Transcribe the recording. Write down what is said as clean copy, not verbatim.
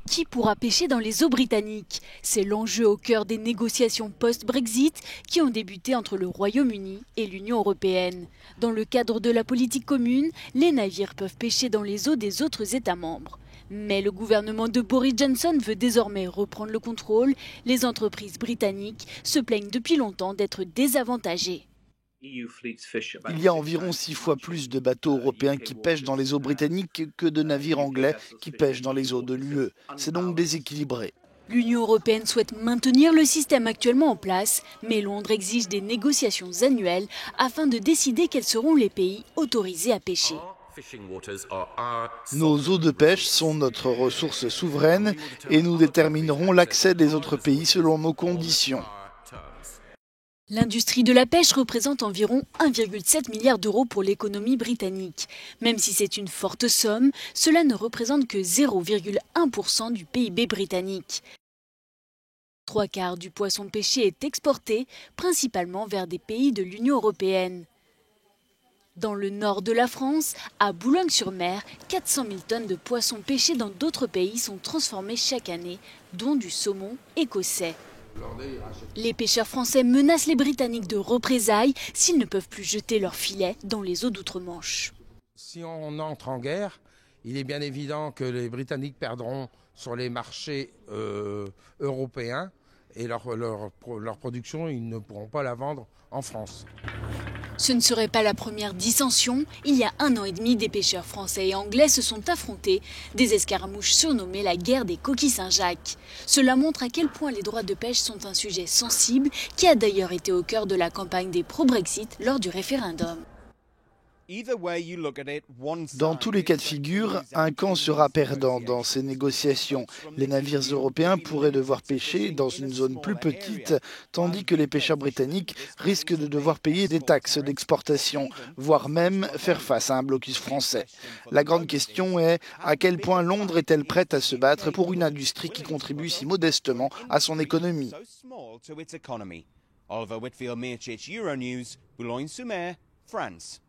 Qui pourra pêcher dans les eaux britanniques? C'est l'enjeu au cœur des négociations post-Brexit qui ont débuté entre le Royaume-Uni et l'Union européenne. Dans le cadre de la politique commune, les navires peuvent pêcher dans les eaux des autres États membres. Mais le gouvernement de Boris Johnson veut désormais reprendre le contrôle. Les entreprises britanniques se plaignent depuis longtemps d'être désavantagées. Il y a environ 6 fois plus de bateaux européens qui pêchent dans les eaux britanniques que de navires anglais qui pêchent dans les eaux de l'UE. C'est donc déséquilibré. L'Union européenne souhaite maintenir le système actuellement en place, mais Londres exige des négociations annuelles afin de décider quels seront les pays autorisés à pêcher. Nos eaux de pêche sont notre ressource souveraine et nous déterminerons l'accès des autres pays selon nos conditions. L'industrie de la pêche représente environ 1,7 milliard d'euros pour l'économie britannique. Même si c'est une forte somme, cela ne représente que 0,1% du PIB britannique. 3/4 du poisson pêché est exporté, principalement vers des pays de l'Union européenne. Dans le nord de la France, à Boulogne-sur-Mer, 400 000 tonnes de poissons pêchés dans d'autres pays sont transformés chaque année, dont du saumon écossais. Les pêcheurs français menacent les Britanniques de représailles s'ils ne peuvent plus jeter leurs filets dans les eaux d'outre-Manche. Si on entre en guerre, il est bien évident que les Britanniques perdront sur les marchés européens et leur production, ils ne pourront pas la vendre en France. Ce ne serait pas la première dissension. Il y a 1 an et demi, des pêcheurs français et anglais se sont affrontés, des escarmouches surnommées la guerre des coquilles Saint-Jacques. Cela montre à quel point les droits de pêche sont un sujet sensible qui a d'ailleurs été au cœur de la campagne des pro-Brexit lors du référendum. Dans tous les cas de figure, un camp sera perdant dans ces négociations. Les navires européens pourraient devoir pêcher dans une zone plus petite, tandis que les pêcheurs britanniques risquent de devoir payer des taxes d'exportation, voire même faire face à un blocus français. La grande question est à quel point Londres est-elle prête à se battre pour une industrie qui contribue si modestement à son économie. Oliver Whitfield, Euronews, Boulogne-sur-Mer, France.